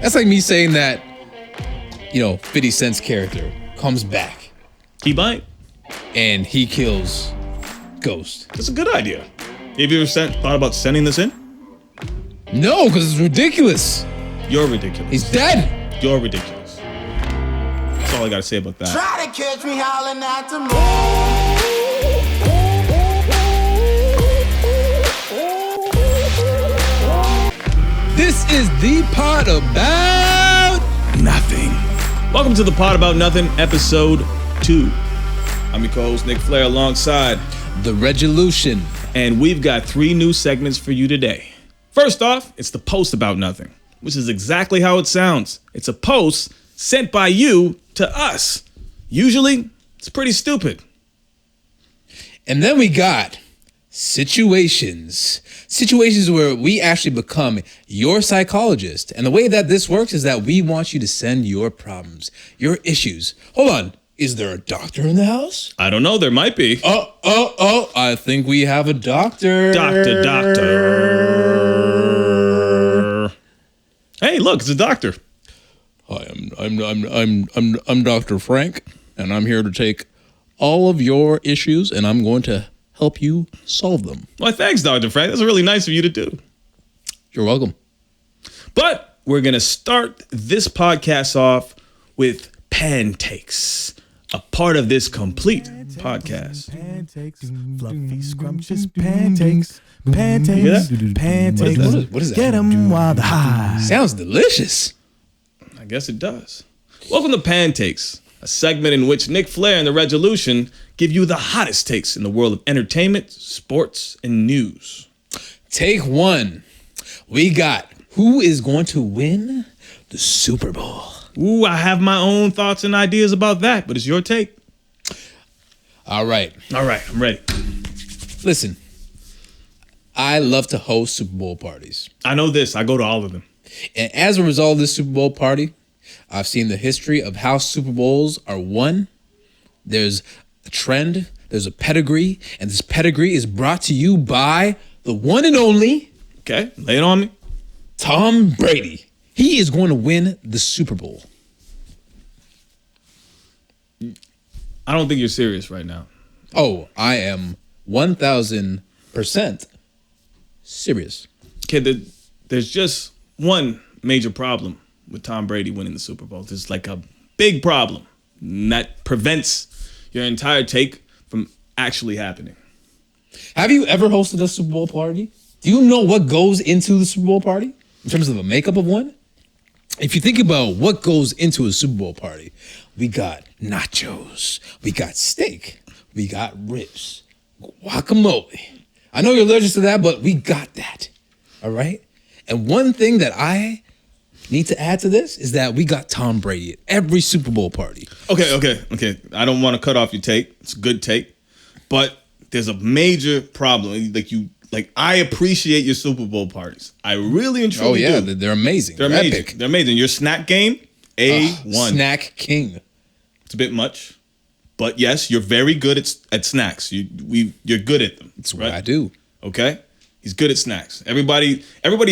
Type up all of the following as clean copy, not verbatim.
That's like me saying that, 50 Cent's character comes back. He might. And he kills Ghost. That's a good idea. Have you ever thought about sending this in? No, because it's ridiculous. You're ridiculous. He's dead. You're ridiculous. That's all I gotta say about that. Try to catch me howling at the moon. This is the Pod About Nothing. Welcome to the Pod About Nothing, episode 2. I'm your co-host, Nick Flair, alongside the Reggolution. And we've got 3 new segments for you today. First off, it's the Post About Nothing, which is exactly how it sounds. It's a post sent by you to us. Usually, it's pretty stupid. And then we got situations. Situations where we actually become your psychologist. And the way that this works is that we want you to send your problems, your issues. Hold on. Is there a doctor in the house? I don't know. There might be. Oh. I think we have a doctor. Doctor. Hey, look, it's a doctor. Hi, I'm Dr. Frank, and I'm here to take all of your issues, and I'm going to help you solve them. Well, thanks, Dr. Frank. That's really nice of you to do. You're welcome. But we're going to start this podcast off with pancakes. A part of this complete podcast. Pancakes, fluffy, scrumptious pancakes. Pancakes. What is that? Get them while they're high. Sounds delicious. I guess it does. Welcome to Pancakes, a segment in which Nick Flair and the Reggolution give you the hottest takes in the world of entertainment, sports, and news. Take 1. We got who is going to win the Super Bowl. Ooh, I have my own thoughts and ideas about that, but it's your take. All right, I'm ready. Listen, I love to host Super Bowl parties. I know this. I go to all of them. And as a result of this Super Bowl party, I've seen the history of how Super Bowls are won. There's a trend, there's a pedigree, and this pedigree is brought to you by the one and only... Okay, lay it on me. Tom Brady. He is going to win the Super Bowl. I don't think you're serious right now. Oh, I am 1,000% serious. Okay, there's just one major problem with Tom Brady winning the Super Bowl. There's like a big problem, and that prevents your entire take from actually happening. Have you ever hosted a Super Bowl party? Do you know what goes into the Super Bowl party in terms of the makeup of one? If you think about what goes into a Super Bowl party, we got nachos, we got steak, we got ribs, guacamole. I know you're allergic to that, but we got that, all right? And one thing that I need to add to this is that we got Tom Brady at every Super Bowl party. Okay. I don't want to cut off your take. It's a good take. But there's a major problem. I appreciate your Super Bowl parties. I really and truly do. Oh, yeah, they're amazing. They're amazing. Epic. They're amazing. Your snack game, A1. Snack king. It's a bit much. But yes, you're very good at snacks. You're good at them. That's what I do. Okay? He's good at snacks. Everybody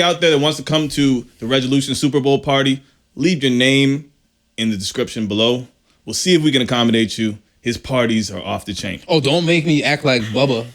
out there that wants to come to the Reggolution Super Bowl party, leave your name in the description below. We'll see if we can accommodate you. His parties are off the chain. Oh, don't make me act like Bubba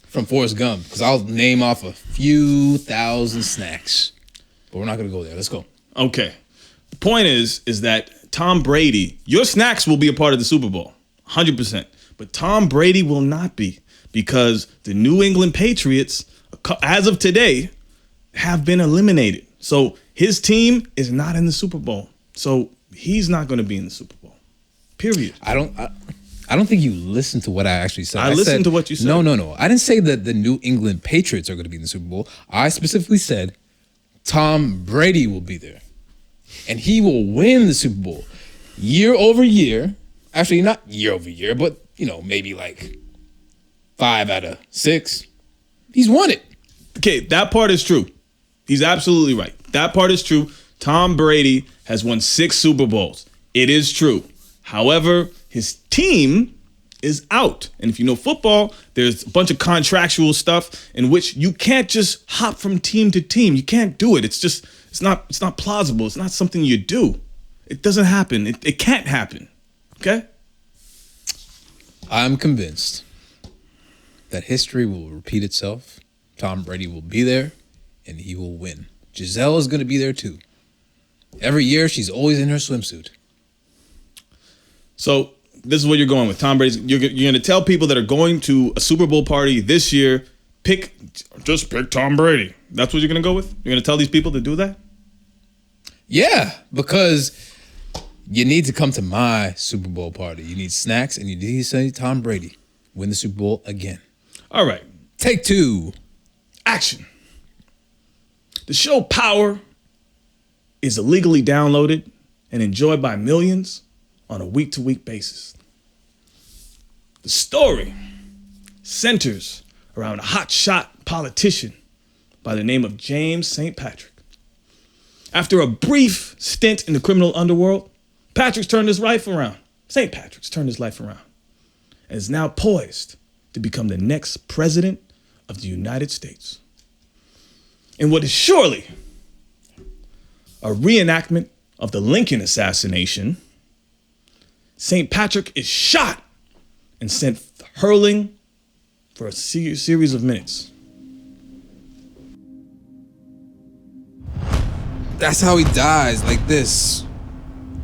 from Forrest Gump, because I'll name off a few thousand snacks. But we're not going to go there. Let's go. Okay. The point is that Tom Brady, your snacks will be a part of the Super Bowl, 100%. But Tom Brady will not be, because the New England Patriots, as of today, have been eliminated. So his team is not in the Super Bowl. So he's not going to be in the Super Bowl. Period. I don't think you listened to what I actually said. I listened to what you said. No. I didn't say that the New England Patriots are going to be in the Super Bowl. I specifically said Tom Brady will be there. And he will win the Super Bowl year over year. Actually, not year over year, but, maybe like 5 out of 6. He's won it. Okay, that part is true. He's absolutely right. That part is true. Tom Brady has won 6 Super Bowls. It is true. However, his team is out. And if you know football, there's a bunch of contractual stuff in which you can't just hop from team to team. You can't do it. It's It's not plausible. It's not something you do. It doesn't happen. It can't happen. Okay? I'm convinced that history will repeat itself. Tom Brady will be there, and he will win. Giselle is going to be there too. Every year, she's always in her swimsuit. So this is what you're going with. Tom Brady. You're going to tell people that are going to a Super Bowl party this year, just pick Tom Brady. That's what you're going to go with? You're going to tell these people to do that? Yeah, because you need to come to my Super Bowl party. You need snacks, and you need to say Tom Brady win the Super Bowl again. All right. Take two. Action. The show Power is illegally downloaded and enjoyed by millions on a week-to-week basis. The story centers around a hotshot politician by the name of James St. Patrick. After a brief stint in the criminal underworld, Patrick's turned his life around. St. Patrick's turned his life around and is now poised to become the next president of the United States. In what is surely a reenactment of the Lincoln assassination, St. Patrick is shot and sent hurling for a series of minutes. That's how he dies, like this.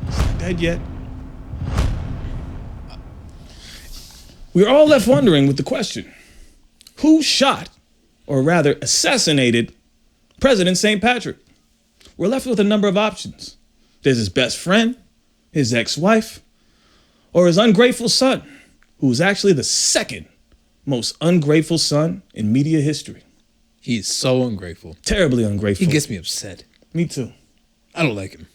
He's not dead yet. We're all left wondering with the question, who shot, or rather assassinated, President St. Patrick? We're left with a number of options. There's his best friend, his ex-wife, or his ungrateful son, who was actually the second most ungrateful son in media history. He is so ungrateful. Terribly ungrateful. He gets me upset. Me too. I don't like him.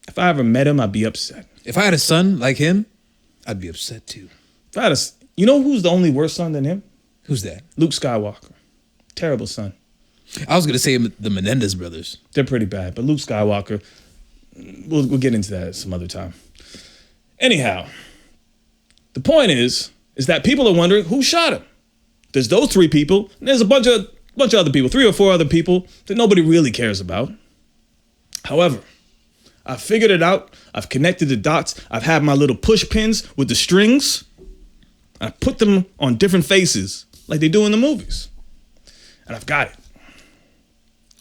If I ever met him, I'd be upset. If I had a son like him, I'd be upset too. If I had you know who's the only worse son than him? Who's that? Luke Skywalker. Terrible son. I was going to say the Menendez brothers. They're pretty bad, but Luke Skywalker, we'll get into that some other time. Anyhow, the point is that people are wondering who shot him. There's those three people, and there's a bunch of other people, 3 or 4 other people that nobody really cares about. However, I've figured it out. I've connected the dots. I've had my little push pins with the strings. I put them on different faces like they do in the movies. And I've got it.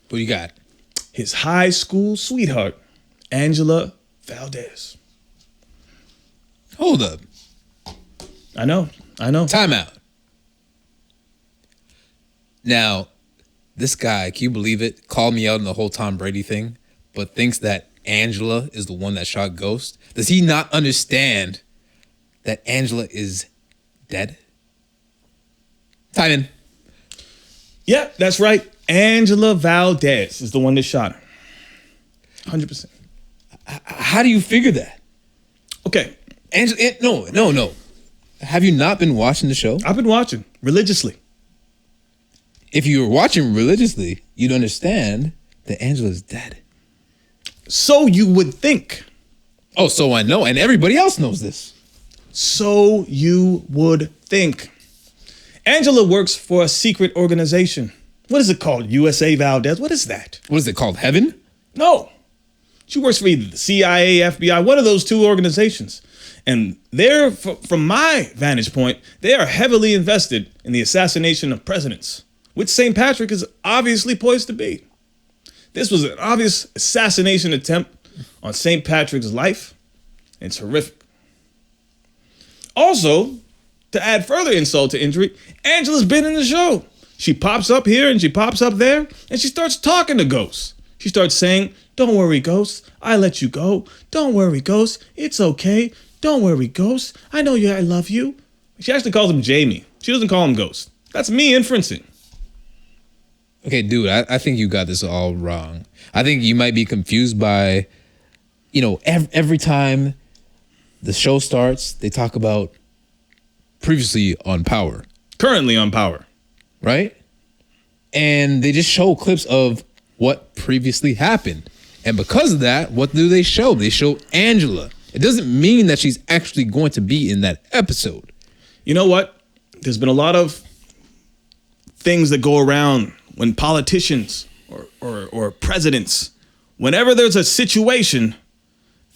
What you got? His high school sweetheart, Angela Valdes. Hold up. I know. Time out. Now, this guy, can you believe it, called me out on the whole Tom Brady thing, but thinks that Angela is the one that shot Ghost? Does he not understand that Angela is dead? Time in. Yep, that's right. Angela Valdes is the one that shot her. 100%. How do you figure that? Okay. No. Have you not been watching the show? I've been watching religiously. If you were watching religiously, you'd understand that Angela's dead. So you would think. Oh, so I know, and everybody else knows this. So you would think. Angela works for a secret organization. What is it called? USA Valdes? What is that? What is it called? Heaven? No. She works for either the CIA, FBI, one of those 2 organizations. And they're, from my vantage point, they are heavily invested in the assassination of presidents, which St. Patrick is obviously poised to be. This was an obvious assassination attempt on St. Patrick's life. It's horrific. Also, to add further insult to injury, Angela's been in the show. She pops up here and she pops up there, and she starts talking to Ghost. She starts saying, "Don't worry, Ghost. I let you go. Don't worry, Ghost. It's okay. Don't worry, Ghost. I know I love you." She actually calls him Jamie. She doesn't call him Ghost. That's me inferencing. Okay, dude, I think you got this all wrong. I think you might be confused by, every time the show starts, they talk about previously on Power. Currently on Power. Right? And they just show clips of what previously happened. And because of that, what do they show? They show Angela. It doesn't mean that she's actually going to be in that episode. You know what? There's been a lot of things that go around when politicians or presidents whenever there's a situation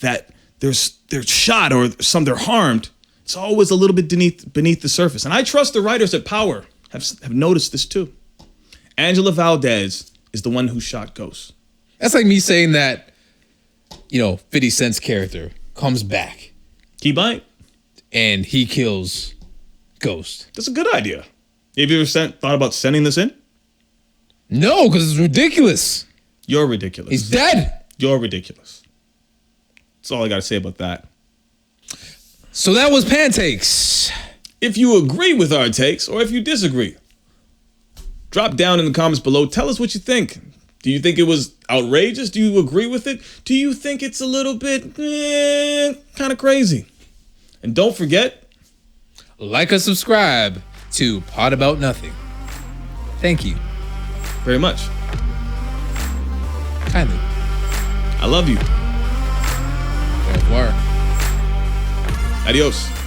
that they're shot or they're harmed, it's always a little bit beneath the surface. And I trust the writers at Power have noticed this too. Angela Valdes is the one who shot Ghost. That's like me saying that, 50 Cent's character comes back. Key bite. And he kills Ghost. That's a good idea. Have you ever thought about sending this in? No, because it's ridiculous. You're ridiculous. He's dead. You're ridiculous. That's all I got to say about that. So that was Pantakes. If you agree with our takes or if you disagree, drop down in the comments below. Tell us what you think. Do you think it was outrageous? Do you agree with it? Do you think it's a little bit kind of crazy? And don't forget, like and subscribe to Pod About Nothing. Thank you. Very much. Kindly. I love you. Au revoir. Adios.